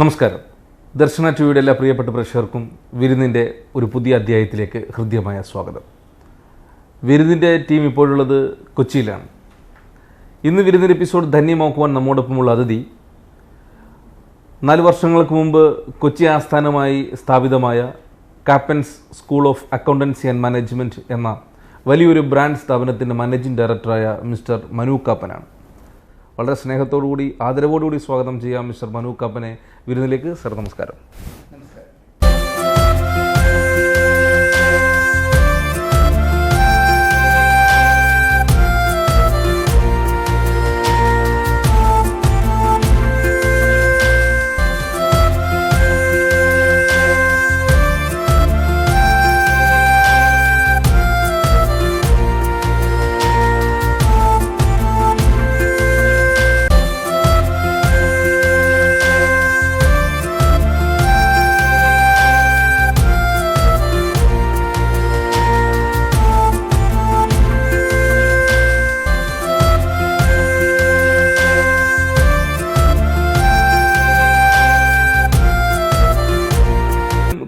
നമസ്കാരം. ദർശന ടിവിയുടെ എല്ലാ പ്രിയപ്പെട്ട പ്രേക്ഷകർക്കും വിരുന്നിൻ്റെ ഒരു പുതിയ അധ്യായത്തിലേക്ക് ഹൃദ്യമായ സ്വാഗതം. വിരുന്നിൻ്റെ ടീം ഇപ്പോഴുള്ളത് കൊച്ചിയിലാണ്. ഇന്ന് വിരുന്നിൻ്റെ എപ്പിസോഡ് ധന്യമാക്കുവാൻ നമ്മോടൊപ്പമുള്ള അതിഥി 4 വർഷങ്ങൾക്ക് മുമ്പ് കൊച്ചി ആസ്ഥാനമായി സ്ഥാപിതമായ Kappan's school of accountancy and management എന്ന വലിയൊരു ബ്രാൻഡ് സ്ഥാപനത്തിൻ്റെ മാനേജിംഗ് ഡയറക്ടറായ മിസ്റ്റർ മനു കാപ്പനാണ്. വളരെ സ്നേഹത്തോടുകൂടി ആദരവോടുകൂടി സ്വാഗതം ചെയ്യാം മിസ്റ്റർ മനു കാപ്പനെ വിരുന്നിലേക്ക്. സർ, നമസ്കാരം.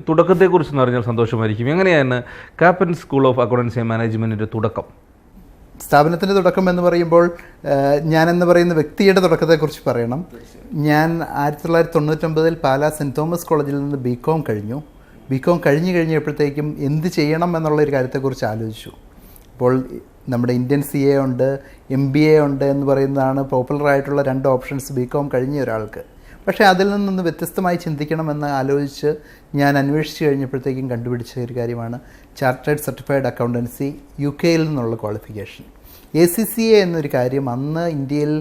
തുടക്കത്തെക്കുറിച്ച് അറിഞ്ഞാൽ സന്തോഷമായിരിക്കും. എങ്ങനെയാണ് Kappan's school of accountancy and മാനേജ്മെൻറ്റിൻ്റെ തുടക്കം? സ്ഥാപനത്തിൻ്റെ തുടക്കം എന്ന് പറയുമ്പോൾ ഞാനെന്ന് പറയുന്ന വ്യക്തിയുടെ തുടക്കത്തെക്കുറിച്ച് പറയണം. ഞാൻ 1999 പാലാ സെൻറ്റ് തോമസ് കോളേജിൽ നിന്ന് ബികോം കഴിഞ്ഞു. ബികോം കഴിഞ്ഞപ്പോഴത്തേക്കും എന്ത് ചെയ്യണം എന്നുള്ളൊരു കാര്യത്തെക്കുറിച്ച് ആലോചിച്ചു. അപ്പോൾ നമ്മുടെ ഇന്ത്യൻ CA ഉണ്ട്, MBA ഉണ്ട് എന്ന് പറയുന്നതാണ് പോപ്പുലറായിട്ടുള്ള 2 ഓപ്ഷൻസ് ബികോം കഴിഞ്ഞ ഒരാൾക്ക്. പക്ഷേ അതിൽ നിന്നൊന്ന് വ്യത്യസ്തമായി ചിന്തിക്കണമെന്ന് ആലോചിച്ച് ഞാൻ അന്വേഷിച്ച് കഴിഞ്ഞപ്പോഴത്തേക്കും കണ്ടുപിടിച്ച ഒരു കാര്യമാണ് ചാർട്ടേഡ് സർട്ടിഫൈഡ് അക്കൗണ്ടൻസി UK-യിൽ നിന്നുള്ള ക്വാളിഫിക്കേഷൻ. ACCA എന്നൊരു കാര്യം അന്ന് ഇന്ത്യയിൽ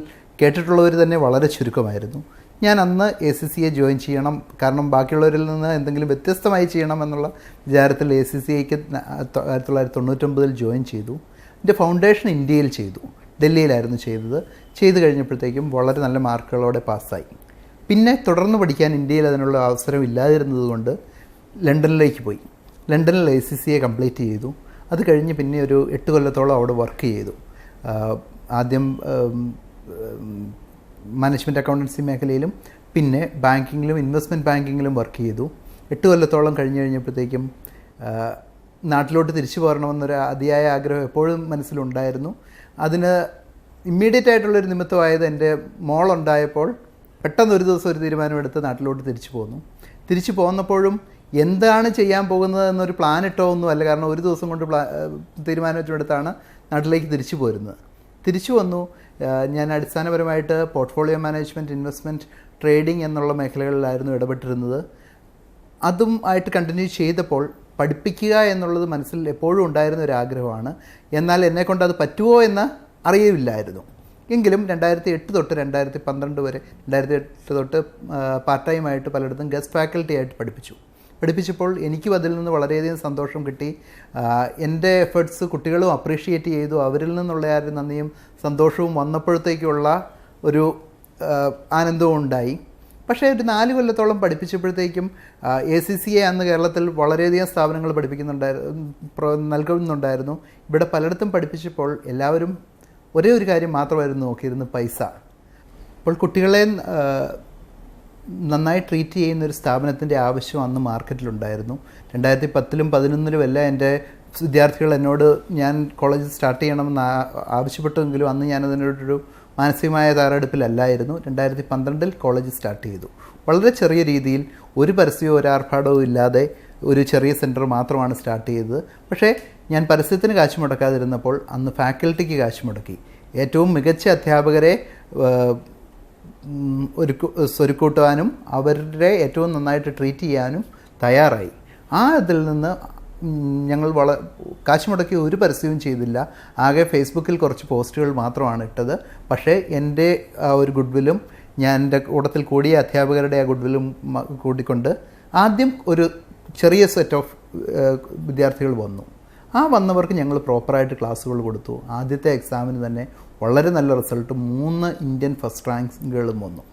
കേട്ടിട്ടുള്ളവർ തന്നെ വളരെ ചുരുക്കമായിരുന്നു. ഞാൻ അന്ന് ACCA ജോയിൻ ചെയ്യണം, കാരണം ബാക്കിയുള്ളവരിൽ നിന്ന് എന്തെങ്കിലും വ്യത്യസ്തമായി ചെയ്യണം എന്നുള്ള വിചാരത്തിൽ ACCAക്ക് 1999 ജോയിൻ ചെയ്തു. എൻ്റെ ഫൗണ്ടേഷൻ ഇന്ത്യയിൽ ചെയ്തു, ഡൽഹിയിലായിരുന്നു ചെയ്ത് കഴിഞ്ഞപ്പോഴത്തേക്കും വളരെ നല്ല മാർക്കുകളോടെ പാസ്സായി. പിന്നെ തുടർന്ന് പഠിക്കാൻ ഇന്ത്യയിൽ അതിനുള്ള അവസരം ഇല്ലാതിരുന്നതുകൊണ്ട് ലണ്ടനിലേക്ക് പോയി. ലണ്ടനിൽ ACCA കംപ്ലീറ്റ് ചെയ്തു. അത് കഴിഞ്ഞ് പിന്നെ ഒരു 8 കൊല്ലത്തോളം അവിടെ വർക്ക് ചെയ്തു. ആദ്യം മാനേജ്മെൻറ്റ് അക്കൗണ്ടൻസി മേഖലയിലും പിന്നെ ബാങ്കിങ്ങിലും ഇൻവെസ്റ്റ്മെൻറ്റ് ബാങ്കിങ്ങിലും വർക്ക് ചെയ്തു. 8 കൊല്ലത്തോളം കഴിഞ്ഞപ്പോഴത്തേക്കും നാട്ടിലോട്ട് തിരിച്ചു പോരണമെന്നൊരു അതിയായ ആഗ്രഹം എപ്പോഴും മനസ്സിലുണ്ടായിരുന്നു. അതിന് ഇമ്മീഡിയറ്റ് ആയിട്ടുള്ളൊരു നിമിത്തമായത് എൻ്റെ മോളുണ്ടായപ്പോൾ പെട്ടെന്ന് ഒരു ദിവസം ഒരു തീരുമാനമെടുത്ത് നാട്ടിലോട്ട് തിരിച്ചു പോന്നപ്പോഴും എന്താണ് ചെയ്യാൻ പോകുന്നത് എന്നൊരു പ്ലാൻ ഒന്നുമല്ല, കാരണം ഒരു ദിവസം കൊണ്ട് തീരുമാനമെടുത്താണ് നാട്ടിലേക്ക് തിരിച്ചു വന്നു. ഞാൻ അടിസ്ഥാനപരമായിട്ട് പോർട്ട്ഫോളിയോ മാനേജ്മെൻറ്റ്, ഇൻവെസ്റ്റ്മെൻറ്റ്, ട്രേഡിംഗ് എന്നുള്ള മേഖലകളിലായിരുന്നു ഇടപെട്ടിരുന്നത്. അതും ആയിട്ട് കണ്ടിന്യൂ ചെയ്തപ്പോൾ പഠിപ്പിക്കുക എന്നുള്ളത് മനസ്സിൽ എപ്പോഴും ഉണ്ടായിരുന്ന ഒരു ആഗ്രഹമാണ്. എന്നാൽ എന്നെക്കൊണ്ട് അത് പറ്റുമോ എന്ന് അറിയില്ലായിരുന്നു. എങ്കിലും 2008 തൊട്ട് 2012 വരെ 2008 തൊട്ട് പാർട്ട് ടൈമായിട്ട് പലയിടത്തും ഗസ്റ്റ് ഫാക്കൽറ്റി ആയിട്ട് പഠിപ്പിച്ചപ്പോൾ എനിക്കും അതിൽ നിന്ന് വളരെയധികം സന്തോഷം കിട്ടി. എൻ്റെ എഫേർട്സ് കുട്ടികളും അപ്രീഷിയേറ്റ് ചെയ്തു. അവരിൽ നിന്നുള്ള ആ ഒരു നന്ദിയും സന്തോഷവും വന്നപ്പോഴത്തേക്കുള്ള ഒരു ആനന്ദവും ഉണ്ടായി. പക്ഷേ ഒരു 4 കൊല്ലത്തോളം പഠിപ്പിച്ചപ്പോഴത്തേക്കും ACCA അന്ന് കേരളത്തിൽ വളരെയധികം സ്ഥാപനങ്ങൾ നൽകുന്നുണ്ടായിരുന്നു. ഇവിടെ പലയിടത്തും പഠിപ്പിച്ചപ്പോൾ എല്ലാവരും ഒരേ ഒരു കാര്യം മാത്രമായിരുന്നു നോക്കിയിരുന്നത്, പൈസ. അപ്പോൾ കുട്ടികളെ നന്നായി ട്രീറ്റ് ചെയ്യുന്നൊരു സ്ഥാപനത്തിൻ്റെ ആവശ്യം അന്ന് മാർക്കറ്റിലുണ്ടായിരുന്നു. 2010-ലും 2011-ലും എല്ലാം എൻ്റെ വിദ്യാർത്ഥികൾ എന്നോട് ഞാൻ കോളേജ് സ്റ്റാർട്ട് ചെയ്യണമെന്ന് ആവശ്യപ്പെട്ടെങ്കിലും അന്ന് ഞാനതിനോടൊരു മാനസികമായ തയ്യാറെടുപ്പിലല്ലായിരുന്നു. 2012-ൽ കോളേജ് സ്റ്റാർട്ട് ചെയ്തു. വളരെ ചെറിയ രീതിയിൽ ഒരു പരസ്യവും ഒരു ആർഭാടവും ഇല്ലാതെ ഒരു ചെറിയ സെൻറ്റർ മാത്രമാണ് സ്റ്റാർട്ട് ചെയ്തത്. പക്ഷേ ഞാൻ പരസ്യത്തിന് കാശ് മുടക്കാതിരുന്നപ്പോൾ അന്ന് ഫാക്കൽറ്റിക്ക് കാശ് മുടക്കി. ഏറ്റവും മികച്ച അധ്യാപകരെ സ്വരുക്കൂട്ടാനും അവരുടെ ഏറ്റവും നന്നായിട്ട് ട്രീറ്റ് ചെയ്യാനും തയ്യാറായി. ഇതിൽ നിന്ന് ഞങ്ങൾ കാശ് മുടക്കി ഒരു പരസ്യവും ചെയ്തില്ല. ആകെ ഫേസ്ബുക്കിൽ കുറച്ച് പോസ്റ്റുകൾ മാത്രമാണ് ഇട്ടത്. പക്ഷേ എൻ്റെ ഒരു ഗുഡ്വില്ലും ഞാൻ എൻ്റെ കൂട്ടത്തിൽ കൂടിയ അധ്യാപകരുടെ ആ ഗുഡ്വില്ലും കൂട്ടിക്കൊണ്ട് ആദ്യം ഒരു ചെറിയ സെറ്റ് ഓഫ് വിദ്യാർത്ഥികൾ വന്നവർക്ക് ഞങ്ങൾ പ്രോപ്പറായിട്ട് ക്ലാസ്സുകൾ കൊടുത്തു. ആദ്യത്തെ എക്സാമിന് തന്നെ വളരെ നല്ല റിസൾട്ട്, 3 ഇന്ത്യൻ ഫസ്റ്റ് റാങ്കുകളും വന്നു.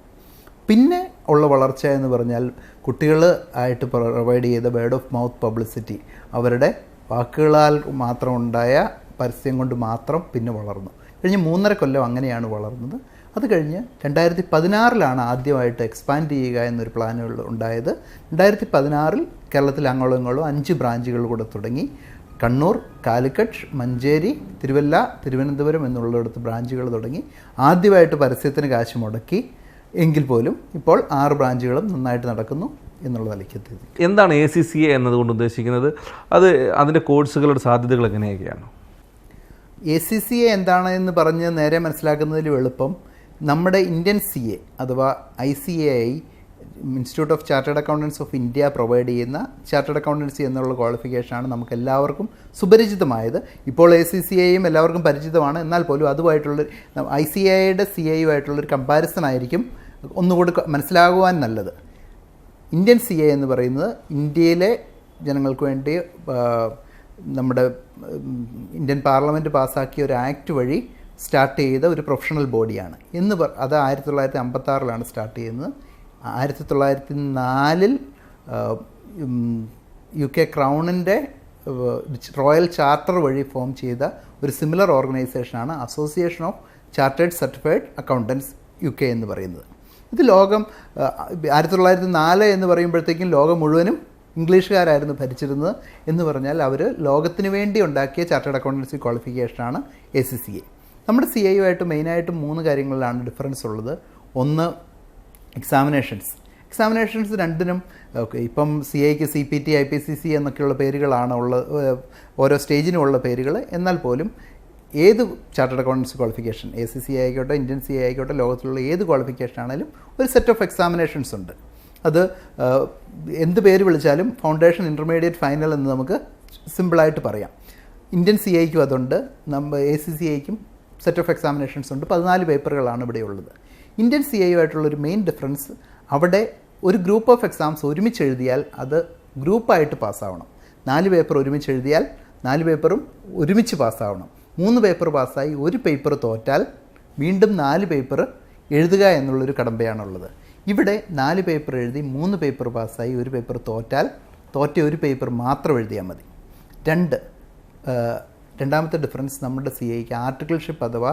പിന്നെ ഉള്ള വളർച്ച എന്ന് പറഞ്ഞാൽ കുട്ടികൾ ആയിട്ട് പ്രൊവൈഡ് ചെയ്ത വേർഡ് ഓഫ് മൗത്ത് പബ്ലിസിറ്റി, അവരുടെ വാക്കുകളാൽ മാത്രം ഉണ്ടായ പരസ്യം കൊണ്ട് മാത്രം പിന്നെ വളർന്നു. കഴിഞ്ഞ് 3.5 കൊല്ലം അങ്ങനെയാണ് വളർന്നത്. അത് കഴിഞ്ഞ് 2016 ആദ്യമായിട്ട് എക്സ്പാൻഡ് ചെയ്യുക എന്നൊരു പ്ലാനുകൾ ഉണ്ടായത്. 2016 കേരളത്തിൽ അങ്ങോളം ഇങ്ങോളം 5 ബ്രാഞ്ചുകൾ കൂടെ തുടങ്ങി. കണ്ണൂർ, കാലിക്കറ്റ്, മഞ്ചേരി, തിരുവല്ല, തിരുവനന്തപുരം എന്നുള്ളിടത്ത് ബ്രാഞ്ചുകൾ തുടങ്ങി. ആദ്യമായിട്ട് പരസ്യത്തിന് കാശ് മുടക്കി എങ്കിൽ പോലും ഇപ്പോൾ 6 ബ്രാഞ്ചുകളും നന്നായിട്ട് നടക്കുന്നു എന്നുള്ള നിലയ്ക്ക് എത്തി. എന്താണ് ACCA എന്നതുകൊണ്ട് ഉദ്ദേശിക്കുന്നത്? അതിൻ്റെ കോഴ്സുകളുടെ സാധ്യതകൾ എങ്ങനെയൊക്കെയാണ്? ACCA എന്താണ് എന്ന് പറഞ്ഞ് നേരെ മനസ്സിലാക്കുന്നതിലും എളുപ്പം നമ്മുടെ ഇന്ത്യൻ CA അഥവാ ICAI, institute of chartered accountants of India provide ചെയ്യുന്ന ചാർട്ടേഡ് അക്കൗണ്ടൻസി എന്നുള്ള ക്വാളിഫിക്കേഷനാണ് നമുക്ക് എല്ലാവർക്കും സുപരിചിതമായത്. ഇപ്പോൾ ACCAയും എല്ലാവർക്കും പരിചിതമാണ്. എന്നാൽ പോലും അതുമായിട്ടുള്ള ICAIയുടെ CAയുമായിട്ടുള്ളൊരു കമ്പാരിസൺ ആയിരിക്കും ഒന്നുകൂടി മനസ്സിലാകുവാൻ നല്ലത്. ഇന്ത്യൻ CA എന്ന് പറയുന്നത് ഇന്ത്യയിലെ ജനങ്ങൾക്ക് വേണ്ടി നമ്മുടെ ഇന്ത്യൻ പാർലമെൻറ്റ് പാസ്സാക്കിയ ഒരു ആക്ട് വഴി സ്റ്റാർട്ട് ചെയ്ത ഒരു പ്രൊഫഷണൽ ബോഡിയാണ്. അത് 1956 സ്റ്റാർട്ട് ചെയ്യുന്നത്. 1904 UK ക്രൗണിൻ്റെ റോയൽ ചാർട്ടർ വഴി ഫോം ചെയ്ത ഒരു സിമിലർ ഓർഗനൈസേഷനാണ് association of chartered certified accountants UK എന്ന് പറയുന്നത്. ഇത് ലോകം 1904 എന്ന് പറയുമ്പോഴത്തേക്കും ലോകം മുഴുവനും ഇംഗ്ലീഷുകാരായിരുന്നു ഭരിച്ചിരുന്നത് എന്ന് പറഞ്ഞാൽ അവർ ലോകത്തിന് വേണ്ടി ഉണ്ടാക്കിയ ചാർട്ടേഡ് അക്കൗണ്ടൻസി ക്വാളിഫിക്കേഷനാണ് ACCA. നമ്മുടെ CAയുമായിട്ട് മെയിനായിട്ടും 3 കാര്യങ്ങളിലാണ് ഡിഫറൻസ് ഉള്ളത്. ഒന്ന് എക്സാമിനേഷൻസ് രണ്ടിനും ഇപ്പം CAയ്ക്ക് CPT, IPCC എന്നൊക്കെയുള്ള പേരുകളാണ് ഉള്ളത്, ഓരോ സ്റ്റേജിനുമുള്ള പേരുകൾ. എന്നാൽ പോലും ഏത് ചാർട്ടേഡ് അക്കൗണ്ടൻസി ക്വാളിഫിക്കേഷൻ, ACCA ആയിക്കോട്ടെ, ഇന്ത്യൻ CA ആയിക്കോട്ടെ, ലോകത്തിലുള്ള ഏത് ക്വാളിഫിക്കേഷൻ ആണെങ്കിലും ഒരു സെറ്റ് ഓഫ് എക്സാമിനേഷൻസ് ഉണ്ട്. അത് എന്ത് പേര് വിളിച്ചാലും ഫൗണ്ടേഷൻ, ഇൻ്റർമീഡിയറ്റ്, ഫൈനൽ എന്ന് നമുക്ക് സിമ്പിളായിട്ട് പറയാം. ഇന്ത്യൻ CAയ്ക്കും അതുണ്ട്, ACCAയ്ക്കും സെറ്റ് ഓഫ് എക്സാമിനേഷൻസ് ഉണ്ട്. 14 പേപ്പറുകളാണ് ഇവിടെ ഉള്ളത്. ഇന്ത്യൻ CAയുമായിട്ടുള്ളൊരു മെയിൻ ഡിഫറൻസ്, അവിടെ ഒരു ഗ്രൂപ്പ് ഓഫ് എക്സാംസ് ഒരുമിച്ച് എഴുതിയാൽ അത് ഗ്രൂപ്പായിട്ട് പാസ്സാവണം. 4 പേപ്പർ ഒരുമിച്ച് എഴുതിയാൽ 4 പേപ്പറും ഒരുമിച്ച് പാസ്സാവണം. 3 പേപ്പർ പാസ്സായി 1 പേപ്പർ തോറ്റാൽ വീണ്ടും 4 പേപ്പർ എഴുതുക എന്നുള്ളൊരു കടമ്പയാണുള്ളത്. ഇവിടെ 4 പേപ്പർ എഴുതി 3 പേപ്പർ പാസ്സായി 1 പേപ്പർ തോറ്റാൽ തോറ്റ 1 പേപ്പർ മാത്രം എഴുതിയാൽ മതി. രണ്ടാമത്തെ ഡിഫറൻസ്, നമ്മുടെ CAയ്ക്ക് ആർട്ടിക്കിൾഷിപ്പ് അഥവാ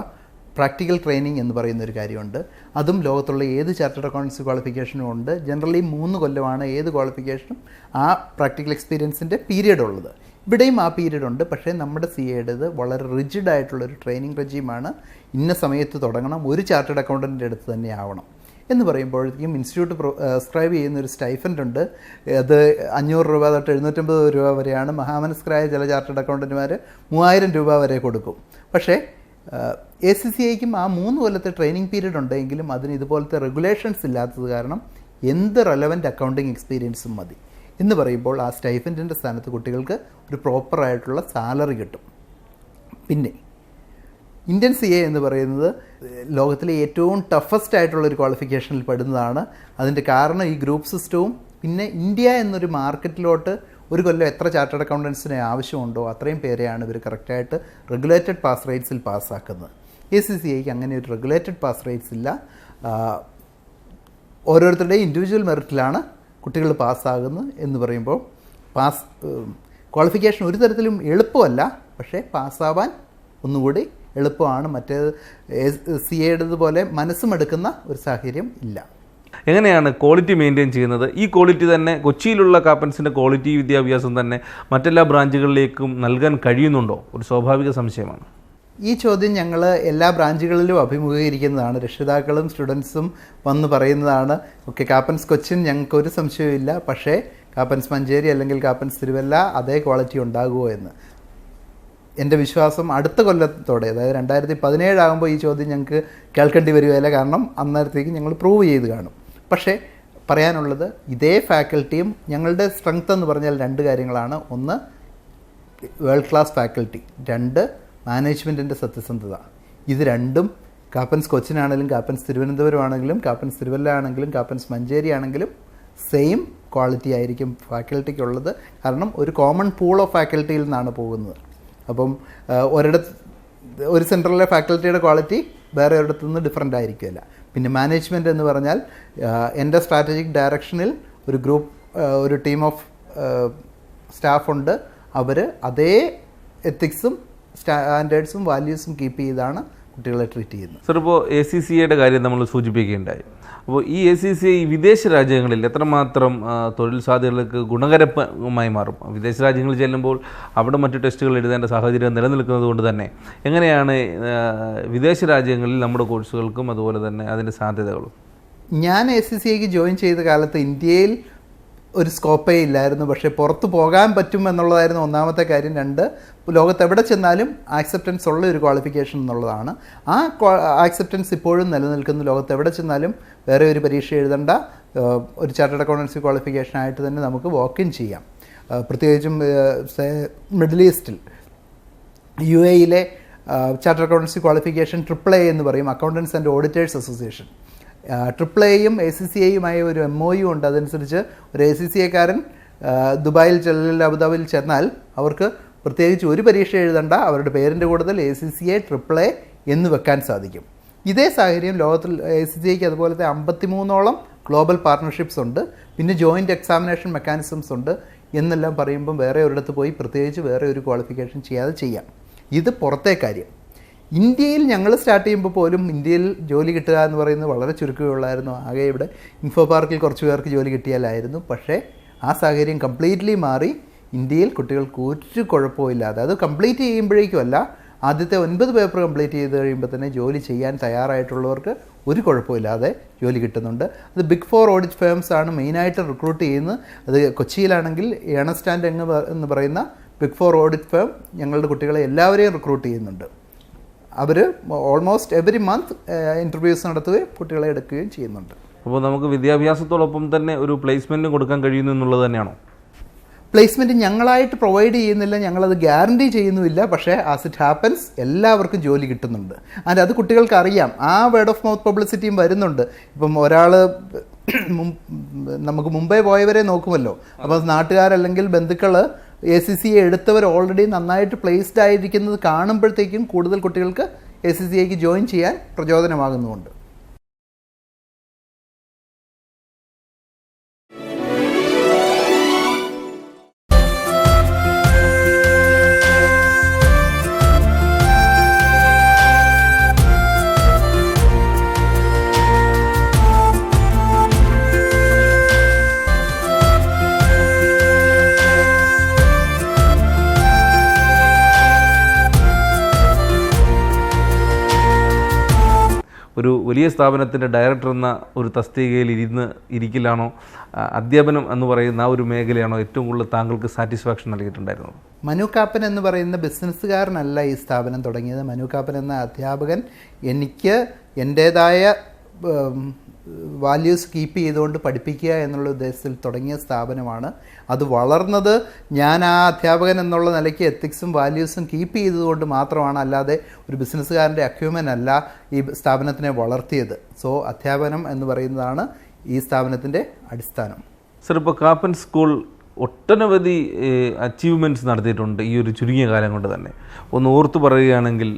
പ്രാക്ടിക്കൽ ട്രെയിനിങ് എന്ന് പറയുന്നൊരു കാര്യമുണ്ട്. അതും ലോകത്തുള്ള ഏത് ചാർട്ടേഡ് അക്കൗണ്ടൻസി ക്വാളിഫിക്കേഷനും ഉണ്ട്. ജനറലി 3 കൊല്ലമാണ് ഏത് ക്വാളിഫിക്കേഷനും ആ പ്രാക്ടിക്കൽ എക്സ്പീരിയൻസിൻ്റെ പീരീഡ് ഉള്ളത്. ഇവിടെയും ആ പീരീഡ് ഉണ്ട്. പക്ഷേ നമ്മുടെ CAയുടേത് വളരെ റിജിഡായിട്ടുള്ളൊരു ട്രെയിനിങ് റെജീമാണ്. ഇന്ന സമയത്ത് തുടങ്ങണം, ഒരു ചാർട്ടേഡ് അക്കൗണ്ടൻറ്റിൻ്റെ അടുത്ത് തന്നെ ആവണം എന്ന് പറയുമ്പോഴേക്കും ഇൻസ്റ്റിറ്റ്യൂട്ട് പ്രിസ്ക്രൈബ് ചെയ്യുന്നൊരു സ്റ്റൈഫൻഡ് ഉണ്ട്. അത് 500 രൂപ തൊട്ട് 750 രൂപ വരെയാണ്. മഹാമനസ്കരായ ചില ചാർട്ടേഡ് അക്കൗണ്ടന്റുമാർ 3000 രൂപ വരെ കൊടുക്കും. പക്ഷേ ACCAയ്ക്കും ആ 3 കൊല്ലത്തെ ട്രെയിനിങ് പീരീഡ് ഉണ്ടെങ്കിലും അതിന് ഇതുപോലത്തെ റെഗുലേഷൻസ് ഇല്ലാത്തത് കാരണം എന്ത് റെലവൻറ്റ് അക്കൗണ്ടിങ് എക്സ്പീരിയൻസും മതി എന്ന് പറയുമ്പോൾ ആ സ്റ്റൈഫൻഡിൻ്റെ സ്ഥാനത്ത് കുട്ടികൾക്ക് ഒരു പ്രോപ്പറായിട്ടുള്ള സാലറി കിട്ടും. പിന്നെ ഇന്ത്യൻ CA എന്ന് പറയുന്നത് ലോകത്തിലെ ഏറ്റവും ടഫസ്റ്റ് ആയിട്ടുള്ളൊരു ക്വാളിഫിക്കേഷനിൽ പെടുന്നതാണ്. അതിൻ്റെ കാരണം ഈ ഗ്രൂപ്പ് സിസ്റ്റവും പിന്നെ ഇന്ത്യ എന്നൊരു മാർക്കറ്റിലോട്ട് ഒരു കൊല്ലം എത്ര ചാർട്ടേഡ് അക്കൗണ്ടൻസിന് ആവശ്യമുണ്ടോ അത്രയും പേരെയാണ് ഇവർ കറക്റ്റായിട്ട് റെഗുലേറ്റഡ് പാസ് റേറ്റ്സിൽ പാസ്സാക്കുന്നത്. ACCAയ്ക്ക് അങ്ങനെ ഒരു റെഗുലേറ്റഡ് പാസ് റേറ്റ്സ് ഇല്ല. ഓരോരുത്തരുടെയും ഇൻഡിവിജ്വൽ മെറിറ്റിലാണ് കുട്ടികൾ പാസ്സാകുന്നത് എന്ന് പറയുമ്പോൾ ക്വാളിഫിക്കേഷൻ ഒരു തരത്തിലും എളുപ്പമല്ല, പക്ഷേ പാസ്സാവാൻ ഒന്നുകൂടി എളുപ്പമാണ്. മറ്റേത് CAയുടേതുപോലെ മനസ്സുമെടുക്കുന്ന ഒരു സാഹചര്യം ഇല്ല. എങ്ങനെയാണ് ക്വാളിറ്റി മെയിൻറ്റെയിൻ ചെയ്യുന്നത്? ഈ ക്വാളിറ്റി തന്നെ കൊച്ചിയിലുള്ള കാപ്പൻസിൻ്റെ ക്വാളിറ്റി വിദ്യാഭ്യാസം തന്നെ മറ്റെല്ലാ ബ്രാഞ്ചുകളിലേക്കും നൽകാൻ കഴിയുന്നുണ്ടോ? ഒരു സ്വാഭാവിക സംശയമാണ്. ഈ ചോദ്യം ഞങ്ങൾ എല്ലാ ബ്രാഞ്ചുകളിലും അഭിമുഖീകരിക്കുന്നതാണ്. രക്ഷിതാക്കളും സ്റ്റുഡൻസും വന്ന് പറയുന്നതാണ്, ഓക്കെ കാപ്പൻസ് കൊച്ചിൻ ഞങ്ങൾക്ക് ഒരു സംശയമില്ല, പക്ഷേ കാപ്പൻസ് മഞ്ചേരി അല്ലെങ്കിൽ കാപ്പൻസ് തിരുവല്ല അതേ ക്വാളിറ്റി ഉണ്ടാകുമോ എന്ന്. എൻ്റെ വിശ്വാസം അടുത്ത കൊല്ലത്തോടെ, അതായത് 2017 ആകുമ്പോൾ ഈ ചോദ്യം ഞങ്ങൾക്ക് കേൾക്കേണ്ടി വരികയില്ല. കാരണം അന്നേരത്തേക്ക് ഞങ്ങൾ പ്രൂവ് ചെയ്ത് കാണും. പക്ഷേ പറയാനുള്ളത്, ഇതേ ഫാക്കൽറ്റിയും ഞങ്ങളുടെ സ്ട്രെങ്ത് എന്ന് പറഞ്ഞാൽ 2 കാര്യങ്ങളാണ്. ഒന്ന് വേൾഡ് ക്ലാസ് ഫാക്കൽറ്റി, 2 മാനേജ്മെൻറ്റിൻ്റെ സത്യസന്ധത. ഇത് രണ്ടും കാപ്പൻസ് കൊച്ചിനാണെങ്കിലും കാപ്പൻസ് തിരുവനന്തപുരം ആണെങ്കിലും കാപ്പൻസ് തിരുവല്ല ആണെങ്കിലും കാപ്പൻസ് മഞ്ചേരി ആണെങ്കിലും സെയിം ക്വാളിറ്റി ആയിരിക്കും ഫാക്കൽറ്റിക്കുള്ളത്. കാരണം ഒരു കോമൺ പൂൾ ഓഫ് ഫാക്കൽറ്റിയിൽ നിന്നാണ് പോകുന്നത്. അപ്പം ഒരു സെൻറ്ററിലെ ഫാക്കൽറ്റിയുടെ ക്വാളിറ്റി വേറെ ഒരിടത്തു നിന്ന് ഡിഫറൻ്റ് ആയിരിക്കില്ല. പിന്നെ മാനേജ്മെൻറ്റ് എന്ന് പറഞ്ഞാൽ എൻ്റെ സ്ട്രാറ്റജിക് ഡയറക്ഷനിൽ ഒരു ടീം ഓഫ് സ്റ്റാഫുണ്ട്. അവർ അതേ എത്തിക്സും സ്റ്റാൻഡേർഡ്സും വാല്യൂസും കീപ്പ് ചെയ്താണ് കുട്ടികളെ ട്രീറ്റ് ചെയ്യുന്നത്. സർ, ഇപ്പോൾ ACCAയുടെ കാര്യം നമ്മൾ സൂചിപ്പിക്കുകയുണ്ടായി. അപ്പോൾ ഈ ACCA വിദേശ രാജ്യങ്ങളിൽ എത്രമാത്രം തൊഴിൽ സാധ്യതകൾക്ക് ഗുണകരമായി മാറും? വിദേശ രാജ്യങ്ങളിൽ ചെല്ലുമ്പോൾ അവിടെ മറ്റു ടെസ്റ്റുകൾ എഴുതേണ്ട സാഹചര്യം നിലനിൽക്കുന്നത് കൊണ്ട് തന്നെ എങ്ങനെയാണ് വിദേശ രാജ്യങ്ങളിൽ നമ്മുടെ കോഴ്സുകൾക്കും അതുപോലെ തന്നെ അതിൻ്റെ സാധ്യതകളും? ഞാൻ ACCAക്ക് ജോയിൻ ചെയ്ത കാലത്ത് ഇന്ത്യയിൽ ഒരു സ്കോപ്പേ ഇല്ലായിരുന്നു. പക്ഷേ പുറത്ത് പോകാൻ പറ്റും എന്നുള്ളതായിരുന്നു ഒന്നാമത്തെ കാര്യം. 2, ലോകത്ത് എവിടെ ചെന്നാലും ആക്സെപ്റ്റൻസ് ഉള്ള ഒരു ക്വാളിഫിക്കേഷൻ എന്നുള്ളതാണ്. ആ ആക്സെപ്റ്റൻസ് ഇപ്പോഴും നിലനിൽക്കുന്നു. ലോകത്ത് എവിടെ ചെന്നാലും വേറെ ഒരു പരീക്ഷ എഴുതേണ്ട, ഒരു ചാർട്ടേഡ് അക്കൗണ്ടൻസി ക്വാളിഫിക്കേഷനായിട്ട് തന്നെ നമുക്ക് വാക്ക് ഇൻ ചെയ്യാം. പ്രത്യേകിച്ചും മിഡിൽ ഈസ്റ്റിൽ UAE chartered accountancy qualification AAA എന്ന് പറയും, അക്കൗണ്ടൻസ് ആൻഡ് ഓഡിറ്റേഴ്സ് അസോസിയേഷൻ. AAAയും ACCAയുമായ ഒരു MOU ഉണ്ട്. അതനുസരിച്ച് ഒരു ACCAക്കാരൻ ദുബായിൽ അബുദാബിയിൽ ചെന്നാൽ അവർക്ക് പ്രത്യേകിച്ച് ഒരു പരീക്ഷ എഴുതണ്ട, അവരുടെ പേരിൻ്റെ കൂടുതൽ ACCA AAA എന്ന് വെക്കാൻ സാധിക്കും. ഇതേ സാഹചര്യം ലോകത്തിൽ ACCAക്ക് അതുപോലത്തെ 53ഓളം ഗ്ലോബൽ പാർട്ണർഷിപ്സ് ഉണ്ട്. പിന്നെ ജോയിൻറ്റ് എക്സാമിനേഷൻ മെക്കാനിസംസ് ഉണ്ട് എന്നെല്ലാം പറയുമ്പം വേറെ ഒരിടത്ത് പോയി പ്രത്യേകിച്ച് വേറെ ഒരു ക്വാളിഫിക്കേഷൻ ചെയ്യാതെ ചെയ്യാം. ഇത് പുറത്തെ കാര്യം. ഇന്ത്യയിൽ ഞങ്ങൾ സ്റ്റാർട്ട് ചെയ്യുമ്പോൾ പോലും ഇന്ത്യയിൽ ജോലി കിട്ടുക എന്ന് പറയുന്നത് വളരെ ചുരുക്കമുള്ളായിരുന്നു. ആകെ ഇവിടെ ഇൻഫോ പാർക്കിൽ കുറച്ച് പേർക്ക് ജോലി കിട്ടിയാലായിരുന്നു. പക്ഷേ ആ സാഹചര്യം കംപ്ലീറ്റ്ലി മാറി. ഇന്ത്യയിൽ കുട്ടികൾക്ക് ഒരു കുഴപ്പമില്ലാതെ, അത് കംപ്ലീറ്റ് ചെയ്യുമ്പോഴേക്കുമല്ല, ആദ്യത്തെ 9 പേപ്പർ കംപ്ലീറ്റ് ചെയ്ത് കഴിയുമ്പോൾ തന്നെ ജോലി ചെയ്യാൻ തയ്യാറായിട്ടുള്ളവർക്ക് ഒരു കുഴപ്പമില്ലാതെ ജോലി കിട്ടുന്നുണ്ട്. അത് ബിഗ് 4 ഓഡിറ്റ് ഫേംസ് ആണ് മെയിനായിട്ട് റിക്രൂട്ട് ചെയ്യുന്നത്. അത് കൊച്ചിയിലാണെങ്കിൽ ഏണസ്റ്റ് ആൻഡ് യങ് എന്ന് പറയുന്ന ബിഗ് 4 ഓഡിറ്റ് ഫേം ഞങ്ങളുടെ കുട്ടികളെ എല്ലാവരെയും റിക്രൂട്ട് ചെയ്യുന്നുണ്ട്. അവർ ഓൾമോസ്റ്റ് എവറി മന്ത് ഇൻ്റർവ്യൂസ് നടത്തുകയും കുട്ടികളെ എടുക്കുകയും ചെയ്യുന്നുണ്ട്. അപ്പോൾ നമുക്ക് വിദ്യാഭ്യാസത്തോടൊപ്പം തന്നെ ഒരു പ്ലേസ്മെൻറ്റും കൊടുക്കാൻ കഴിയുന്നു എന്നുള്ളത് തന്നെയാണോ? പ്ലേസ്മെൻറ്റ് ഞങ്ങളായിട്ട് പ്രൊവൈഡ് ചെയ്യുന്നില്ല, ഞങ്ങളത് ഗ്യാരണ്ടി ചെയ്യുന്നുമില്ല. പക്ഷേ ആസ് ഇറ്റ് ഹാപ്പൻസ് എല്ലാവർക്കും ജോലി കിട്ടുന്നുണ്ട്. ആൻഡ് അത് കുട്ടികൾക്ക് അറിയാം. ആ വേർഡ് ഓഫ് മൗത്ത് പബ്ലിസിറ്റിയും വരുന്നുണ്ട്. ഇപ്പം ഒരാൾ നമുക്ക് മുമ്പേ പോയവരെ നോക്കുമല്ലോ. അപ്പോൾ നാട്ടുകാരല്ലെങ്കിൽ ബന്ധുക്കൾ ACCA എടുത്തവർ ഓൾറെഡി നന്നായിട്ട് പ്ലേസ്ഡ് ആയിരിക്കുന്നത് കാണുമ്പോഴത്തേക്കും കൂടുതൽ കുട്ടികൾക്ക് ACCAക്ക് ജോയിൻ ചെയ്യാൻ പ്രചോദനമാകുന്നുമുണ്ട്. ഒരു വലിയ സ്ഥാപനത്തിൻ്റെ ഡയറക്ടർ എന്ന ഒരു തസ്തികയിൽ ഇരിക്കലാണോ അധ്യാപനം എന്ന് പറയുന്ന ആ ഒരു മേഖലയാണോ ഏറ്റവും കൂടുതൽ താങ്കൾക്ക് സാറ്റിസ്ഫാക്ഷൻ നൽകിയിട്ടുണ്ടായിരുന്നത്? മനു കാപ്പൻ എന്ന് പറയുന്ന ബിസിനസ്സുകാരനല്ല ഈ സ്ഥാപനം തുടങ്ങിയത്. മനു കാപ്പൻ എന്ന അധ്യാപകൻ എനിക്ക് എൻ്റേതായ വാല്യൂസ് കീപ്പ് ചെയ്തുകൊണ്ട് പഠിപ്പിക്കുക എന്നുള്ള ഉദ്ദേശത്തിൽ തുടങ്ങിയ സ്ഥാപനമാണ്. അത് വളർന്നത് ഞാൻ ആ അധ്യാപകൻ എന്നുള്ള നിലയ്ക്ക് എത്തിക്സും വാല്യൂസും കീപ്പ് ചെയ്തതുകൊണ്ട് മാത്രമാണ്, അല്ലാതെ ഒരു ബിസിനസ്സുകാരൻ്റെ അക്യൂമൻ അല്ല ഈ സ്ഥാപനത്തിനെ വളർത്തിയത്. സോ അധ്യാപനം എന്ന് പറയുന്നതാണ് ഈ സ്ഥാപനത്തിൻ്റെ അടിസ്ഥാനം. സർ, ഇപ്പോൾ കാപ്പൻ സ്കൂൾ ഒട്ടനവധി അച്ചീവ്മെൻറ്റ്സ് നടത്തിയിട്ടുണ്ട് ഈ ഒരു ചുരുങ്ങിയ കാലം കൊണ്ട് തന്നെ. ഒന്ന് ഓർത്തു പറയുകയാണെങ്കിൽ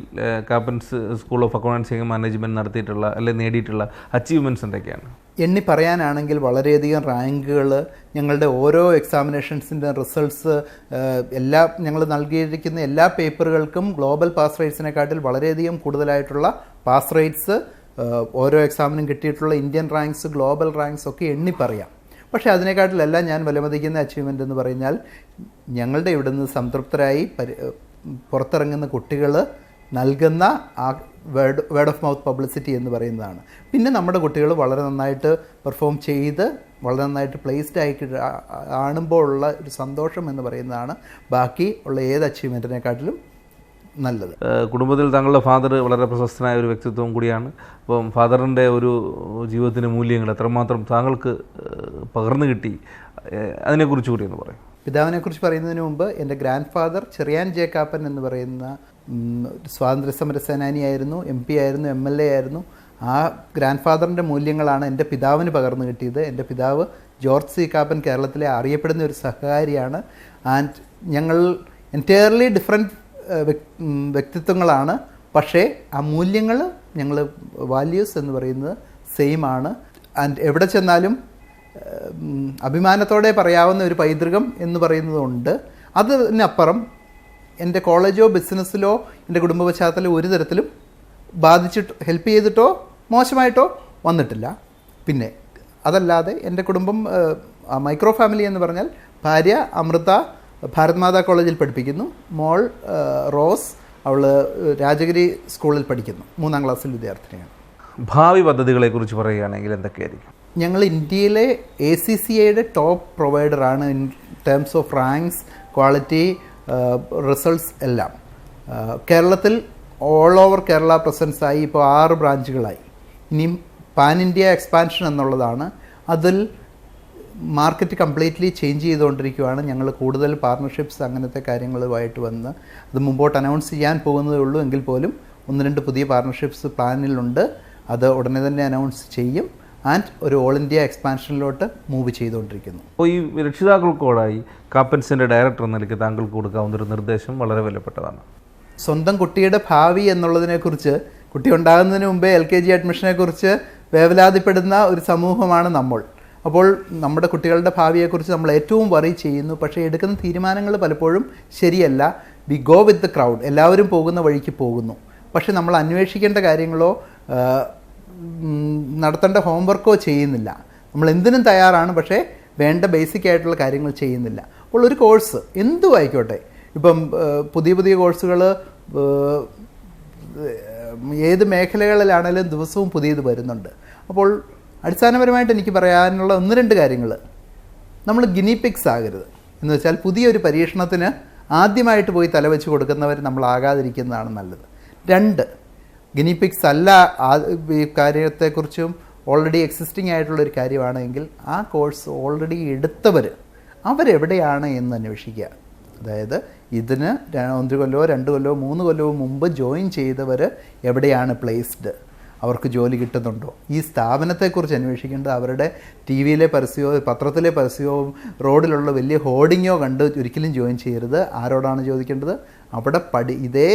Kappan's school of accountancy and management നടത്തിയിട്ടുള്ള അല്ലെങ്കിൽ നേടിയിട്ടുള്ള അച്ചീവ്മെൻറ്റ്സ് എന്തൊക്കെയാണ്? എണ്ണി പറയാനാണെങ്കിൽ വളരെയധികം റാങ്കുകൾ, ഞങ്ങളുടെ ഓരോ എക്സാമിനേഷൻസിൻ്റെ റിസൾട്ട്സ്, ഞങ്ങൾ നൽകിയിരിക്കുന്ന എല്ലാ പേപ്പറുകൾക്കും ഗ്ലോബൽ പാസ് റേറ്റ്സിനെക്കാട്ടിൽ വളരെയധികം കൂടുതലായിട്ടുള്ള പാസ് റേറ്റ്സ്, ഓരോ എക്സാമിനും കിട്ടിയിട്ടുള്ള ഇന്ത്യൻ റാങ്ക്സ്, ഗ്ലോബൽ റാങ്ക്സ് ഒക്കെ എണ്ണി പറയാം. പക്ഷേ അതിനെക്കാട്ടിലെല്ലാം ഞാൻ വിലമതിക്കുന്ന അച്ചീവ്മെൻ്റ് എന്ന് പറഞ്ഞാൽ ഞങ്ങളുടെ ഇവിടുന്ന് സംതൃപ്തരായി പുറത്തിറങ്ങുന്ന കുട്ടികൾ നൽകുന്ന ആ വേർഡ് ഓഫ് മൗത്ത് പബ്ലിസിറ്റി എന്ന് പറയുന്നതാണ്. പിന്നെ നമ്മുടെ കുട്ടികൾ വളരെ നന്നായിട്ട് പെർഫോം ചെയ്ത് വളരെ നന്നായിട്ട് പ്ലേസ്ഡ് ആയി കാണുമ്പോഴുള്ള ഒരു സന്തോഷം എന്ന് പറയുന്നതാണ് ബാക്കി ഉള്ള ഏത് അച്ചീവ്മെൻറ്റിനെക്കാട്ടിലും നല്ലത്. കുടുംബത്തിൽ താങ്കളുടെ ഫാദർ വളരെ പ്രശസ്തനായ ഒരു വ്യക്തിത്വം കൂടിയാണ്. അപ്പം ഫാദറിൻ്റെ ഒരു ജീവിതത്തിൻ്റെ മൂല്യങ്ങൾ എത്രമാത്രം താങ്കൾക്ക് പകർന്നു കിട്ടി, അതിനെക്കുറിച്ച് കൂടി ഒന്ന് പറയും. പിതാവിനെക്കുറിച്ച് പറയുന്നതിന് മുമ്പ് എൻ്റെ grandfather Cheriyan J Kappan എന്ന് പറയുന്ന സ്വാതന്ത്ര്യ സമര സേനാനിയായിരുന്നു, MP ആയിരുന്നു, MLA ആയിരുന്നു. ആ ഗ്രാൻഡ് ഫാദറിൻ്റെ മൂല്യങ്ങളാണ് എൻ്റെ പിതാവിന് പകർന്നു കിട്ടിയത്. എൻ്റെ പിതാവ് ജോർജ് സി കാപ്പൻ കേരളത്തിലെ അറിയപ്പെടുന്ന ഒരു സഹകാരിയാണ്. ആൻഡ് ഞങ്ങൾ എൻറ്റയർലി ഡിഫറെൻറ്റ് വ്യക്തിത്വങ്ങളാണ്. പക്ഷേ ആ മൂല്യങ്ങൾ, ഞങ്ങൾ വാല്യൂസ് എന്ന് പറയുന്നത് സെയിം ആണ്. ആൻഡ് എവിടെ ചെന്നാലും അഭിമാനത്തോടെ പറയാവുന്ന ഒരു പൈതൃകം എന്ന് പറയുന്നതുണ്ട്. അതിനപ്പുറം എൻ്റെ കോളേജോ ബിസിനസ്സിലോ എൻ്റെ കുടുംബ പശ്ചാത്തലം ഒരു തരത്തിലും ബാധിച്ചിട്ടോ ഹെൽപ്പ് ചെയ്തിട്ടോ മോശമായിട്ടോ വന്നിട്ടില്ല. പിന്നെ അതല്ലാതെ എൻ്റെ കുടുംബം മൈക്രോ ഫാമിലി എന്ന് പറഞ്ഞാൽ ഭാര്യ അമൃത ഭാരത് മാതാ കോളേജിൽ പഠിപ്പിക്കുന്നു, മോൾ റോസ് അവൾ രാജഗിരി സ്കൂളിൽ പഠിക്കുന്നു, 3ാം ക്ലാസ്സിൽ വിദ്യാർത്ഥിനിയാണ്. ഭാവി പദ്ധതികളെക്കുറിച്ച് പറയുകയാണെങ്കിൽ എന്തൊക്കെയായിരിക്കും? ഞങ്ങൾ ഇന്ത്യയിലെ ACCAയുടെ ടോപ്പ് പ്രൊവൈഡറാണ് in terms of ranks, quality, results എല്ലാം. കേരളത്തിൽ ഓൾ ഓവർ കേരള പ്രസൻസായി ഇപ്പോൾ 6 ബ്രാഞ്ചുകളായി. ഇനിയും പാൻ ഇന്ത്യ എക്സ്പാൻഷൻ എന്നുള്ളതാണ്. അതിൽ മാർക്കറ്റ് കംപ്ലീറ്റ്ലി ചേഞ്ച് ചെയ്തുകൊണ്ടിരിക്കുകയാണ്. ഞങ്ങൾ കൂടുതൽ പാർട്ണർഷിപ്സ് അങ്ങനത്തെ കാര്യങ്ങളുമായിട്ട് വന്ന് അത് മുമ്പോട്ട് അനൗൺസ് ചെയ്യാൻ പോകുന്നതേ ഉള്ളൂ. എങ്കിൽ പോലും 1-2 പുതിയ പാർട്ണർഷിപ്സ് പ്ലാനിലുണ്ട്. അത് ഉടനെ തന്നെ അനൗൺസ് ചെയ്യും. ആൻഡ് ഒരു ഓൾ ഇന്ത്യ എക്സ്പാൻഷനിലോട്ട് മൂവ് ചെയ്തുകൊണ്ടിരിക്കുന്നു. അപ്പോൾ ഈ രക്ഷിതാക്കൾക്കോടായി കാപ്പൻസിൻ്റെ ഡയറക്ടർ എന്ന നിലയ്ക്ക് താങ്കൾക്ക് കൊടുക്കാവുന്നൊരു നിർദ്ദേശം വളരെ വിലപ്പെട്ടതാണ്. സ്വന്തം കുട്ടിയുടെ ഭാവി എന്നുള്ളതിനെക്കുറിച്ച്, കുട്ടി ഉണ്ടാകുന്നതിന് മുമ്പേ LKG അഡ്മിഷനെക്കുറിച്ച് വേവലാതിപ്പെടുന്ന ഒരു സമൂഹമാണ് നമ്മൾ. അപ്പോൾ നമ്മുടെ കുട്ടികളുടെ ഭാവിയെക്കുറിച്ച് നമ്മൾ ഏറ്റവും വറി ചെയ്യുന്നു. പക്ഷേ എടുക്കുന്ന തീരുമാനങ്ങൾ പലപ്പോഴും ശരിയല്ല. We go with the crowd, എല്ലാവരും പോകുന്ന വഴിക്ക് പോകുന്നു. പക്ഷേ നമ്മൾ അന്വേഷിക്കേണ്ട കാര്യങ്ങളോ നടത്തേണ്ട ഹോംവർക്കോ ചെയ്യുന്നില്ല. നമ്മൾ എന്തിനും തയ്യാറാണ്, പക്ഷേ വേണ്ട ബേസിക് ആയിട്ടുള്ള കാര്യങ്ങൾ ചെയ്യുന്നില്ല. അപ്പോൾ ഒരു കോഴ്സ് എന്തും ആയിക്കോട്ടെ, ഇപ്പം പുതിയ പുതിയ കോഴ്സുകൾ ഏത് മേഖലകളിലാണെങ്കിലും ദിവസവും പുതിയത് വരുന്നുണ്ട്. അപ്പോൾ അടിസ്ഥാനപരമായിട്ട് എനിക്ക് പറയാനുള്ള 1-2 കാര്യങ്ങൾ, നമ്മൾ ഗിനിപിക്സ് ആകരുത്. എന്ന് വെച്ചാൽ പുതിയൊരു പരീക്ഷണത്തിന് ആദ്യമായിട്ട് പോയി തലവെച്ച് കൊടുക്കുന്നവർ നമ്മളാകാതിരിക്കുന്നതാണ് നല്ലത്. 2, ഗിനിപിക്സ് അല്ല ഈ കാര്യത്തെക്കുറിച്ചും ഓൾറെഡി എക്സിസ്റ്റിംഗ് ആയിട്ടുള്ളൊരു കാര്യമാണെങ്കിൽ ആ കോഴ്സ് ഓൾറെഡി എടുത്തവർ അവരെവിടെയാണ് എന്ന് അന്വേഷിക്കുക. അതായത് ഇതിന് 1 കൊല്ലമോ 2 കൊല്ലമോ 3 കൊല്ലമോ മുമ്പ് ജോയിൻ ചെയ്തവർ എവിടെയാണ് പ്ലേസ്ഡ്, അവർക്ക് ജോലി കിട്ടുന്നുണ്ടോ, ഈ സ്ഥാപനത്തെക്കുറിച്ച് അന്വേഷിക്കേണ്ടത് അവരുടെ TV-യിലെ പരസ്യമോ പത്രത്തിലെ പരസ്യമോ റോഡിലുള്ള വലിയ ഹോർഡിങ്ങോ കണ്ട് ഒരിക്കലും ജോയിൻ ചെയ്യരുത്. ആരോടാണ് ചോദിക്കേണ്ടത്? അവിടെ ഇതേ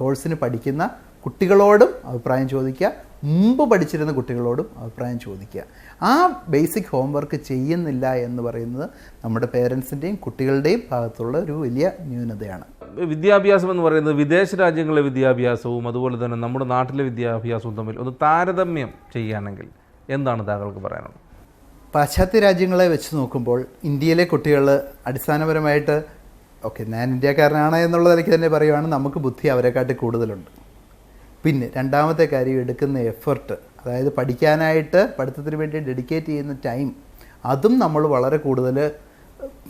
കോഴ്സിന് പഠിക്കുന്ന കുട്ടികളോടും അഭിപ്രായം ചോദിക്കുക, മുമ്പ് പഠിച്ചിരുന്ന കുട്ടികളോടും അഭിപ്രായം ചോദിക്കുക. ആ ബേസിക് ഹോംവർക്ക് ചെയ്യുന്നില്ല എന്ന് പറയുന്നത് നമ്മുടെ പേരൻസിൻ്റെയും കുട്ടികളുടെയും ഭാഗത്തുള്ള ഒരു വലിയ ന്യൂനതയാണ്. വിദ്യാഭ്യാസം എന്ന് പറയുന്നത് വിദേശ രാജ്യങ്ങളിലെ വിദ്യാഭ്യാസവും അതുപോലെ തന്നെ നമ്മുടെ നാട്ടിലെ വിദ്യാഭ്യാസവും തമ്മിൽ ഒന്ന് താരതമ്യം ചെയ്യുകയാണെങ്കിൽ എന്താണ് താങ്കൾക്ക് പറയാനുള്ളത്? പാശ്ചാത്യ രാജ്യങ്ങളെ വെച്ച് നോക്കുമ്പോൾ ഇന്ത്യയിലെ കുട്ടികൾ അടിസ്ഥാനപരമായിട്ട് ഞാൻ ഇന്ത്യക്കാരനാണ് എന്നുള്ള നിലയ്ക്ക് തന്നെ പറയുവാണ്, നമുക്ക് ബുദ്ധി അവരെക്കാട്ടി കൂടുതലുണ്ട്. പിന്നെ രണ്ടാമത്തെ കാര്യം, എടുക്കുന്ന എഫർട്ട്, അതായത് പഠിക്കാനായിട്ട് പഠിത്തത്തിന് വേണ്ടി ഡെഡിക്കേറ്റ് ചെയ്യുന്ന ടൈം, അതും നമ്മൾ വളരെ കൂടുതൽ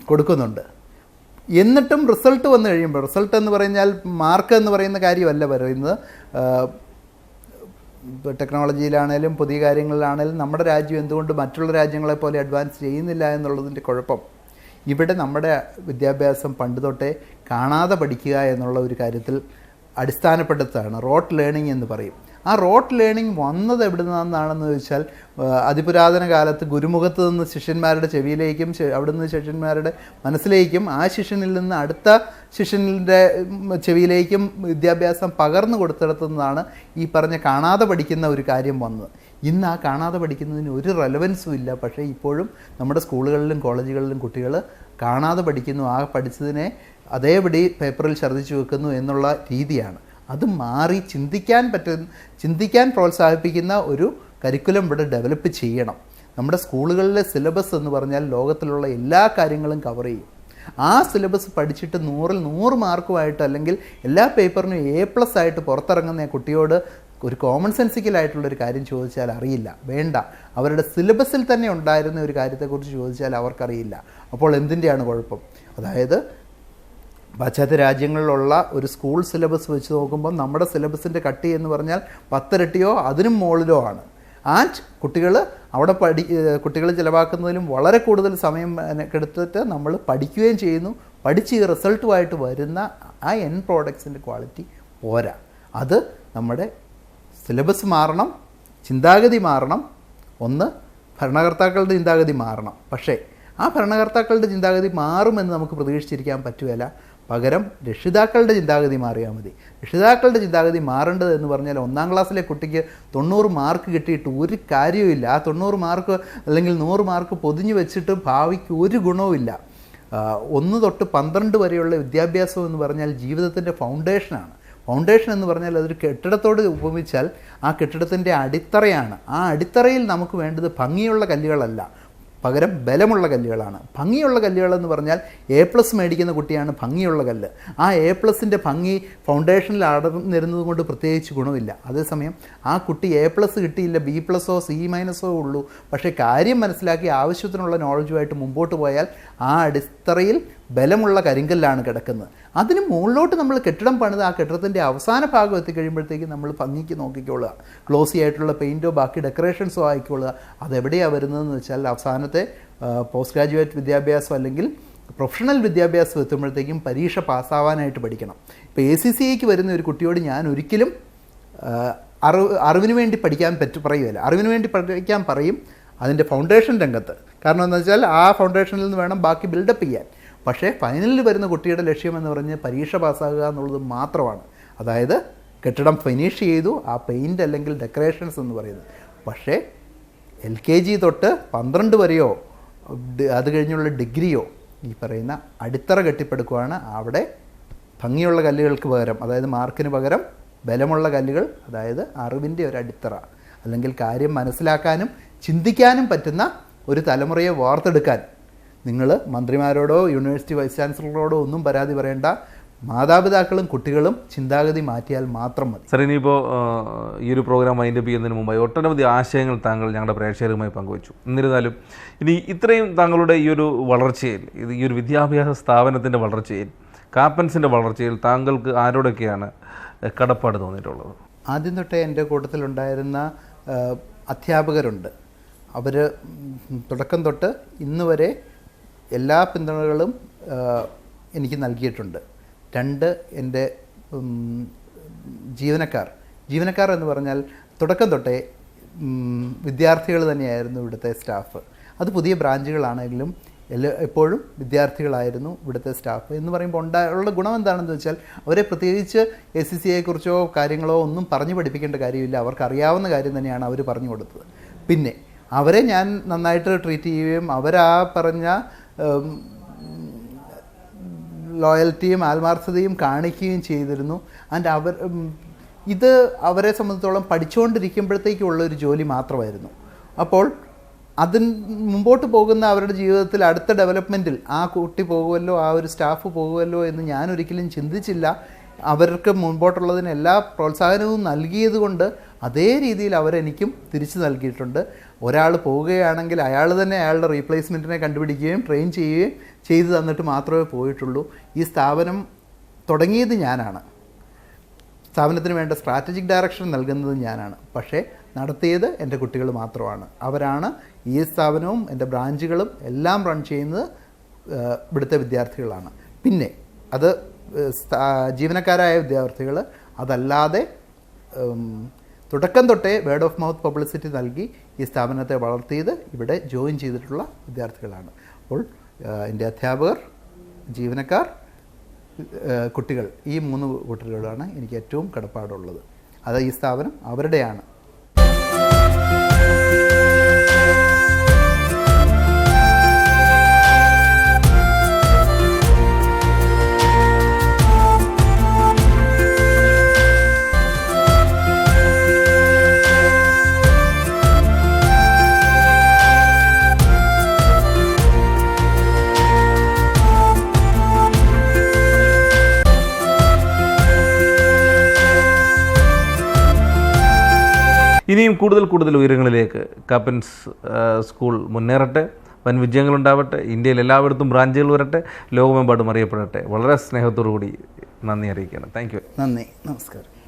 കൊടുക്കുന്നുണ്ട്. എന്നിട്ടും റിസൾട്ട് വന്നു കഴിയുമ്പോൾ, റിസൾട്ട് എന്ന് പറഞ്ഞാൽ മാർക്ക് എന്ന് പറയുന്ന കാര്യമല്ല പറയുന്നത്, ടെക്നോളജിയിലാണേലും പുതിയ കാര്യങ്ങളിലാണേലും നമ്മുടെ രാജ്യം എന്തുകൊണ്ട് മറ്റുള്ള രാജ്യങ്ങളെപ്പോലെ അഡ്വാൻസ് ചെയ്യുന്നില്ല എന്നുള്ളതിൻ്റെ കുഴപ്പം. ഇവിടെ നമ്മുടെ വിദ്യാഭ്യാസം പണ്ട് തൊട്ടേ കാണാതെ പഠിക്കുക എന്നുള്ള ഒരു കാര്യത്തിൽ അടിസ്ഥാനപ്പെടുത്താണ്. റോട്ട് ലേണിംഗ് എന്ന് പറയും. ആ റോട്ട് ലേണിംഗ് വന്നത് എവിടെ നിന്നാണെന്ന് ചോദിച്ചാൽ, അതിപുരാതന കാലത്ത് ഗുരുമുഖത്ത് നിന്ന് ശിഷ്യന്മാരുടെ ചെവിയിലേക്കും അവിടെ നിന്ന് ശിഷ്യന്മാരുടെ മനസ്സിലേക്കും ആ ശിഷ്യനിൽ നിന്ന് അടുത്ത ശിഷ്യൻ്റെ ചെവിയിലേക്കും വിദ്യാഭ്യാസം പകർന്നു കൊടുത്തിടത്തു നിന്നാണ് ഈ പറഞ്ഞ കാണാതെ പഠിക്കുന്ന ഒരു കാര്യം വന്നത്. ഇന്ന് ആ കാണാതെ പഠിക്കുന്നതിന് ഒരു റെലവൻസും ഇല്ല. പക്ഷേ ഇപ്പോഴും നമ്മുടെ സ്കൂളുകളിലും കോളേജുകളിലും കുട്ടികൾ കാണാതെ പഠിക്കുന്നു. ആ പഠിച്ചതിനെ അതേപടി പേപ്പറിൽ ഛർദ്ദിച്ചു വെക്കുന്നു എന്നുള്ള രീതിയാണ്. അത് മാറി ചിന്തിക്കാൻ പ്രോത്സാഹിപ്പിക്കുന്ന ഒരു കരിക്കുലം ഇവിടെ ഡെവലപ്പ് ചെയ്യണം. നമ്മുടെ സ്കൂളുകളിലെ സിലബസ് എന്ന് പറഞ്ഞാൽ ലോകത്തിലുള്ള എല്ലാ കാര്യങ്ങളും കവർ ചെയ്യും. ആ സിലബസ് പഠിച്ചിട്ട് 100-ൽ 100 മാർക്കുമായിട്ട് അല്ലെങ്കിൽ എല്ലാ പേപ്പറിനും A+ ആയിട്ട് പുറത്തിറങ്ങുന്ന കുട്ടിയോട് ഒരു കോമൺ സെൻസിക്കലായിട്ടുള്ളൊരു കാര്യം ചോദിച്ചാൽ അറിയില്ല, വേണ്ട. അവരുടെ സിലബസിൽ തന്നെ ഉണ്ടായിരുന്ന ഒരു കാര്യത്തെക്കുറിച്ച് ചോദിച്ചാൽ അവർക്കറിയില്ല. അപ്പോൾ എന്തിൻ്റെയാണ് കുഴപ്പം? അതായത് പാശ്ചാത്യ രാജ്യങ്ങളിലുള്ള ഒരു സ്കൂൾ സിലബസ് വെച്ച് നോക്കുമ്പോൾ നമ്മുടെ സിലബസിൻ്റെ കട്ടി എന്ന് പറഞ്ഞാൽ 10 ഇരട്ടിയോ അതിനും മുകളിലോ ആണ്. ആൻഡ് കുട്ടികൾ അവിടെ കുട്ടികൾ ചിലവാക്കുന്നതിലും വളരെ കൂടുതൽ സമയം എടുത്തിട്ട് നമ്മൾ പഠിക്കുകയും ചെയ്യുന്നു. പഠിച്ച് ഈ റിസൾട്ടുമായിട്ട് വരുന്ന ആ എൻഡ് പ്രോഡക്ട്സിൻ്റെ ക്വാളിറ്റി പോരാ. അത് നമ്മുടെ സിലബസ് മാറണം, ചിന്താഗതി മാറണം. ഒന്ന്, ഭരണകർത്താക്കളുടെ ചിന്താഗതി മാറണം. പക്ഷേ ആ ഭരണകർത്താക്കളുടെ ചിന്താഗതി മാറുമെന്ന് നമുക്ക് പ്രതീക്ഷിച്ചിരിക്കാൻ പറ്റുകയില്ല. പകരം രക്ഷിതാക്കളുടെ ചിന്താഗതി മാറിയാൽ മതി. രക്ഷിതാക്കളുടെ ചിന്താഗതി മാറേണ്ടത് എന്ന് പറഞ്ഞാൽ 1-ാം ക്ലാസ്സിലെ കുട്ടിക്ക് 90 മാർക്ക് കിട്ടിയിട്ട് ഒരു കാര്യവുമില്ല. ആ 90 മാർക്ക് അല്ലെങ്കിൽ 100 മാർക്ക് പൊതിഞ്ഞു വെച്ചിട്ട് ഭാവിക്ക് ഒരു ഗുണവുമില്ല. 1 തൊട്ട് 12 വരെയുള്ള വിദ്യാഭ്യാസം എന്ന് പറഞ്ഞാൽ ജീവിതത്തിൻ്റെ ഫൗണ്ടേഷനാണ്. ഫൗണ്ടേഷൻ എന്ന് പറഞ്ഞാൽ അതൊരു കെട്ടിടത്തോട് ഉപമിച്ചാൽ ആ കെട്ടിടത്തിൻ്റെ അടിത്തറയാണ്. ആ അടിത്തറയിൽ നമുക്ക് വേണ്ടത് ഭംഗിയുള്ള കല്ലുകളല്ല, പകരം ബലമുള്ള കല്ലുകളാണ്. ഭംഗിയുള്ള കല്ലുകളെന്ന് പറഞ്ഞാൽ A+ മേടിക്കുന്ന കുട്ടിയാണ് ഭംഗിയുള്ള കല്ല്. ആ A+ൻ്റെ ഭംഗി ഫൗണ്ടേഷനിൽ അടർന്നിരുന്നത് കൊണ്ട് പ്രത്യേകിച്ച് ഗുണമില്ല. അതേസമയം ആ കുട്ടി A+ കിട്ടിയില്ല, B+ഓ C- ഉള്ളൂ, പക്ഷേ കാര്യം മനസ്സിലാക്കി ആവശ്യത്തിനുള്ള നോളജുമായിട്ട് മുമ്പോട്ട് പോയാൽ ആ അടിത്തറയിൽ ബലമുള്ള കരിങ്കല്ലാണ് കിടക്കുന്നത്. അതിന് മുകളിലോട്ട് നമ്മൾ കെട്ടിടം പണിത് ആ കെട്ടിടത്തിൻ്റെ അവസാന ഭാഗം എത്തിക്കഴിയുമ്പോഴത്തേക്ക് നമ്മൾ ഭംഗിക്ക് നോക്കിക്കൊള്ളുക, ഗ്ലോസി ആയിട്ടുള്ള പെയിൻറ്റോ ബാക്കി ഡെക്കറേഷൻസോ ആയിക്കൊള്ളുക. അതെവിടെയാണ് വരുന്നതെന്ന് വെച്ചാൽ അവസാനത്തെ പോസ്റ്റ് ഗ്രാജുവേറ്റ് വിദ്യാഭ്യാസം അല്ലെങ്കിൽ പ്രൊഫഷണൽ വിദ്യാഭ്യാസം എത്തുമ്പോഴത്തേക്കും പരീക്ഷ പാസ്സാവാനായിട്ട് പഠിക്കണം. ഇപ്പോൾ ACCAക്ക് വരുന്ന ഒരു കുട്ടിയോട് ഞാൻ ഒരിക്കലും അറിവിന് വേണ്ടി പഠിക്കാൻ പറയുകയില്ല. അറിവിന് വേണ്ടി പഠിക്കാൻ പറയും അതിൻ്റെ ഫൗണ്ടേഷൻ രംഗത്ത്. കാരണം എന്താ വെച്ചാൽ ആ ഫൗണ്ടേഷനിൽ നിന്ന് വേണം ബാക്കി ബിൽഡപ്പ് ചെയ്യാൻ. പക്ഷേ ഫൈനലിൽ വരുന്ന കുട്ടിയുടെ ലക്ഷ്യമെന്ന് പറഞ്ഞ് പരീക്ഷ പാസ്സാകുക എന്നുള്ളത് മാത്രമാണ്. അതായത് കെട്ടിടം ഫിനിഷ് ചെയ്തു, ആ പെയിൻറ്റ് അല്ലെങ്കിൽ ഡെക്കറേഷൻസ് എന്ന് പറയുന്നത്. പക്ഷേ LKG തൊട്ട് 12 വരെയോ അത് കഴിഞ്ഞുള്ള ഡിഗ്രിയോ ഈ പറയുന്ന അടിത്തറ കെട്ടിപ്പടുക്കുകയാണ്. അവിടെ ഭംഗിയുള്ള കല്ലുകൾക്ക് പകരം, അതായത് മാർക്കിന് പകരം ബലമുള്ള കല്ലുകൾ, അതായത് അറിവിൻ്റെ ഒരു അടിത്തറ, അല്ലെങ്കിൽ കാര്യം മനസ്സിലാക്കാനും ചിന്തിക്കാനും പറ്റുന്ന ഒരു തലമുറയെ വാർത്തെടുക്കാൻ നിങ്ങൾ മന്ത്രിമാരോടോ യൂണിവേഴ്സിറ്റി വൈസ് ചാൻസലറോടോ ഒന്നും പരാതി പറയേണ്ട. മാതാപിതാക്കളും കുട്ടികളും ചിന്താഗതി മാറ്റിയാൽ മാത്രം മതി. സാർ, ഇനിയിപ്പോൾ ഈ ഒരു പ്രോഗ്രാം വൈൻഡപ്പ് ചെയ്യുന്നതിന് മുമ്പായി ഒട്ടനവധി ആശയങ്ങൾ താങ്കൾ ഞങ്ങളുടെ പ്രേക്ഷകരുമായി പങ്കുവച്ചു. എന്നിരുന്നാലും ഇനി ഇത്രയും താങ്കളുടെ ഈ ഒരു വളർച്ചയിൽ, ഈ ഒരു വിദ്യാഭ്യാസ സ്ഥാപനത്തിൻ്റെ വളർച്ചയിൽ, കാപ്പൻസിൻ്റെ വളർച്ചയിൽ താങ്കൾക്ക് ആരോടൊക്കെയാണ് കടപ്പാട് തോന്നിയിട്ടുള്ളത്? ആദ്യം തൊട്ടേ എൻ്റെ കൂട്ടത്തിലുണ്ടായിരുന്ന അധ്യാപകരുണ്ട്. അവർ തുടക്കം തൊട്ട് ഇന്ന് വരെ എല്ലാ പിന്തുണകളും എനിക്ക് നൽകിയിട്ടുണ്ട്. 2 എൻ്റെ ജീവനക്കാർ എന്ന് പറഞ്ഞാൽ തുടക്കം തൊട്ടേ വിദ്യാർത്ഥികൾ തന്നെയായിരുന്നു ഇവിടുത്തെ സ്റ്റാഫ്. അത് പുതിയ ബ്രാഞ്ചുകളാണെങ്കിലും എപ്പോഴും വിദ്യാർത്ഥികളായിരുന്നു ഇവിടുത്തെ സ്റ്റാഫ്. എന്ന് പറയുമ്പോൾ ഉള്ള ഗുണം എന്താണെന്ന് വെച്ചാൽ അവരെ പ്രത്യേകിച്ച് ACCAയെക്കുറിച്ചോ കാര്യങ്ങളോ ഒന്നും പറഞ്ഞു പഠിപ്പിക്കേണ്ട കാര്യമില്ല. അവർക്കറിയാവുന്ന കാര്യം തന്നെയാണ് അവർ പറഞ്ഞു കൊടുത്തത്. പിന്നെ അവരെ ഞാൻ നന്നായിട്ട് ട്രീറ്റ് ചെയ്യുകയും അവരാ പറഞ്ഞ ലോയൽറ്റിയും ആത്മാർത്ഥതയും കാണിക്കുകയും ചെയ്തിരുന്നു. ആൻഡ് ഇത് അവരെ സംബന്ധിച്ചോളം പഠിച്ചുകൊണ്ടിരിക്കുമ്പോഴത്തേക്കുള്ളൊരു ജോലി മാത്രമായിരുന്നു. അപ്പോൾ അതിന് മുമ്പോട്ട് പോകുന്ന അവരുടെ ജീവിതത്തിൽ അടുത്ത ഡെവലപ്മെൻറ്റിൽ ആ കുട്ടി പോകുമല്ലോ, ആ ഒരു സ്റ്റാഫ് പോകുമല്ലോ എന്ന് ഞാനൊരിക്കലും ചിന്തിച്ചില്ല. അവർക്ക് മുൻപോട്ടുള്ളതിന് എല്ലാ പ്രോത്സാഹനവും നൽകിയത് കൊണ്ട് അതേ രീതിയിൽ അവരെനിക്കും തിരിച്ചു നൽകിയിട്ടുണ്ട്. ഒരാൾ പോവുകയാണെങ്കിൽ അയാൾ തന്നെ അയാളുടെ റീപ്ലേസ്മെൻറ്റിനെ കണ്ടുപിടിക്കുകയും ട്രെയിൻ ചെയ്യുകയും ചെയ്തു തന്നിട്ട് മാത്രമേ പോയിട്ടുള്ളൂ. ഈ സ്ഥാപനം തുടങ്ങിയത് ഞാനാണ്, സ്ഥാപനത്തിന് വേണ്ട സ്ട്രാറ്റജിക് ഡയറക്ഷൻ നൽകുന്നത് ഞാനാണ്, പക്ഷേ നടത്തിയത് എൻ്റെ കുട്ടികൾ മാത്രമാണ്. അവരാണ് ഈ സ്ഥാപനവും എൻ്റെ ബ്രാഞ്ചുകളും എല്ലാം റൺ ചെയ്യുന്നത് ഇവിടുത്തെ വിദ്യാർത്ഥികളാണ്. പിന്നെ അത് ജീവനക്കാരായ വിദ്യാർത്ഥികൾ, അതല്ലാതെ തുടക്കം തൊട്ടേ വേർഡ് ഓഫ് മൗത്ത് പബ്ലിസിറ്റി നൽകി ഈ സ്ഥാപനത്തെ വളർത്തിയത് ഇവിടെ ജോയിൻ ചെയ്തിട്ടുള്ള വിദ്യാർത്ഥികളാണ്. അപ്പോൾ എൻ്റെ അധ്യാപകർ, ജീവനക്കാർ, കുട്ടികൾ, ഈ 3 കൂട്ടരോടാണ് എനിക്ക് ഏറ്റവും കടപ്പാടുള്ളത്. അത് ഈ സ്ഥാപനം അവരുടെയാണ്. ഇനിയും കൂടുതൽ ഉയരങ്ങളിലേക്ക് കാപ്പൻസ് സ്കൂൾ മുന്നേറട്ടെ, വൻ വിജയങ്ങളുണ്ടാവട്ടെ, ഇന്ത്യയിൽ എല്ലായിടത്തും ബ്രാഞ്ചുകൾ വരട്ടെ, ലോകമെമ്പാടും അറിയപ്പെടട്ടെ. വളരെ സ്നേഹത്തോടു കൂടി നന്ദി അറിയിക്കുകയാണ്. Thank you. നന്ദി, നമസ്കാരം.